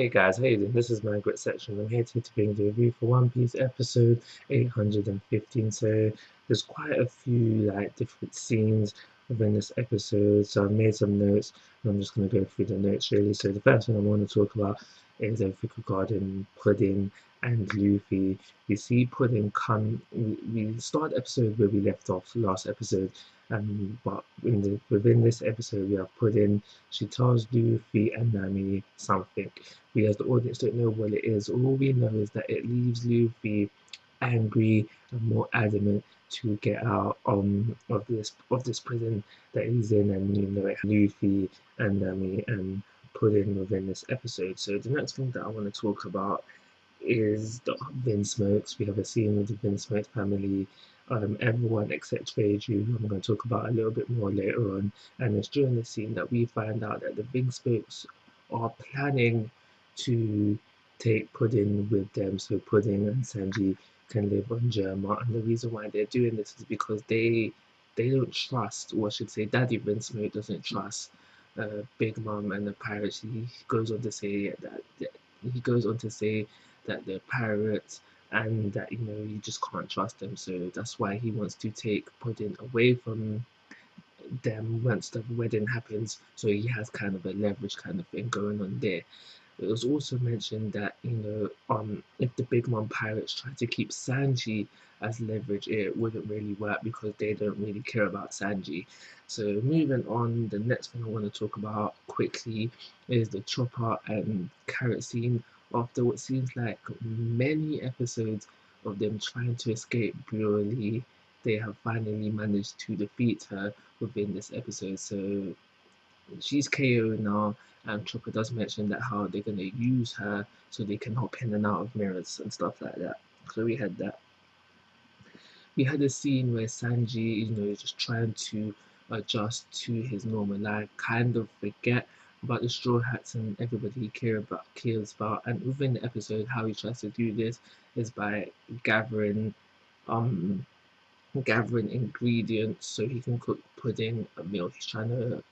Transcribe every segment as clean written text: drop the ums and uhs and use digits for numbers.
Hey guys, how you doing? This is Manga section. I'm here today to bring you a review for One Piece episode 815. So there's quite a few different scenes within this episode. So I've made some notes and I'm just gonna go through the notes really. So the first thing I want to talk about is everything regarding Pudding and Luffy. We see Pudding come. We start the episode where we left off last episode, but within this episode we have Pudding. She tells Luffy and Nami something. We as the audience don't know what it is. All we know is that it leaves Luffy angry and more adamant to get out of this prison that he's in, and Luffy and Nami and Pudding within this episode. So the next thing that I want to talk about is the Vinsmokes. We have a scene with the Vinsmokes family. Everyone except Reiju, who I'm going to talk about a little bit more later on. And it's during the scene that we find out that the Vinsmokes are planning to take Pudding with them, so Pudding and Sanji can live on Germa. And the reason why they're doing this is because they don't trust, or I should say, Daddy Vinsmoke doesn't trust Big Mom and the pirates. He goes on to say that they're pirates and that you just can't trust them. So that's why he wants to take Pudding away from them once the wedding happens. So he has kind of a leverage kind of thing going on there. It was also mentioned that if the Big Mom pirates try to keep Sanji as leverage, it wouldn't really work because they don't really care about Sanji. So moving on, the next thing I want to talk about quickly is the Chopper and Carrot scene. After what seems like many episodes of them trying to escape Broly, they have finally managed to defeat her within this episode. So she's KO now, and Chopper does mention that how they're gonna use her so they can hop in and out of mirrors and stuff like that. So we had that. We had a scene where Sanji, is just trying to adjust to his normal life, kind of forget about the Straw Hats and everybody he cares about. And within the episode, how he tries to do this is by gathering um gathering ingredients so he can cook pudding, a meal. He's trying to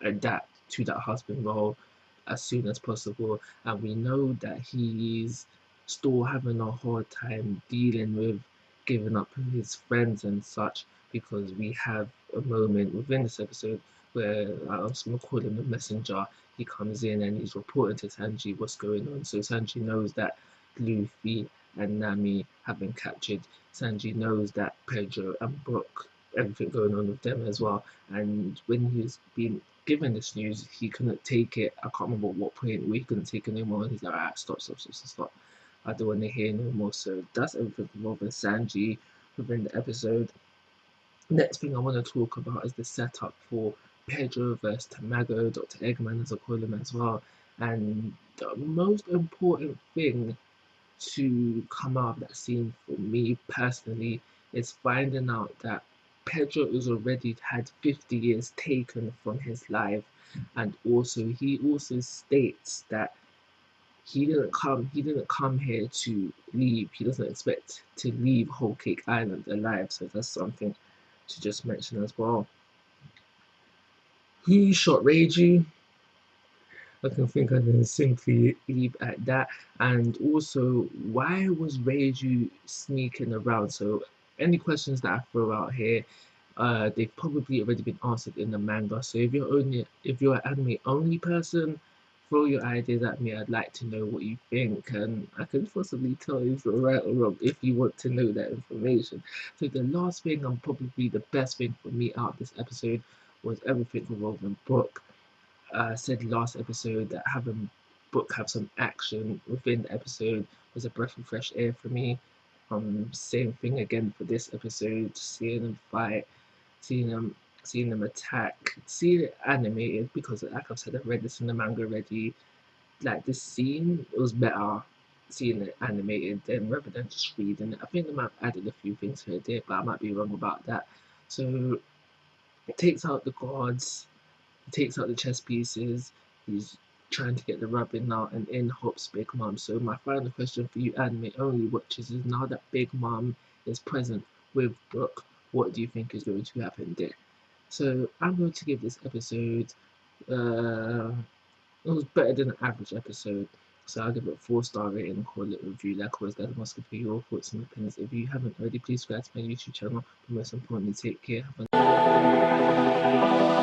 adapt to that husband role as soon as possible. And we know that he's still having a hard time dealing with giving up his friends and such, because we have a moment within this episode where I was going to call him the messenger. He comes in and he's reporting to Sanji what's going on. So Sanji knows that Luffy and Nami have been captured. Sanji knows that Pedro and Brook, everything going on with them as well. And when he's been given this news, he couldn't take it. I can't remember what point where he couldn't take it anymore. And he's like, alright, stop. I don't want to hear no more. So that's everything involving Sanji within the episode. Next thing I want to talk about is the setup for Pedro versus Tamago, Dr. Eggman as I call him as well. And the most important thing to come out of that scene for me personally is finding out that Pedro has already had 50 years taken from his life, and also he also states that he didn't come here to leave. He doesn't expect to leave Whole Cake Island alive. So that's something to just mention as well. Who shot Reiju? I can think I can simply leave at that. And also, why was Reiju sneaking around? So, any questions that I throw out here, they've probably already been answered in the manga. So, if you're an anime only person, throw your ideas at me. I'd like to know what you think, and I can possibly tell if you're right or wrong if you want to know that information. So, the last thing, and probably the best thing for me out of this episode, was everything involving Brook. Said last episode that having Book have some action within the episode was a breath of fresh air for me. Same thing again for this episode, seeing them fight, seeing them attack, seeing it animated, because like I've said, I've read this in the manga already. Like this scene, it was better seeing it animated than rather than just reading it. I think they might have added a few things here and there, but I might be wrong about that. So it takes out the guards, he takes out the chess pieces. He's trying to get the rubbing out, and in hops Big Mom. So my final question for you anime only watchers is, now that Big Mom is present with Brook, what do you think is going to happen there? So I'm going to give this episode, it was better than an average episode. So I'll give it a 4-star rating and call it a review. Like always, guys, I'm asking for your thoughts and opinions. If you haven't already, please subscribe to my YouTube channel. But most importantly, take care. Have a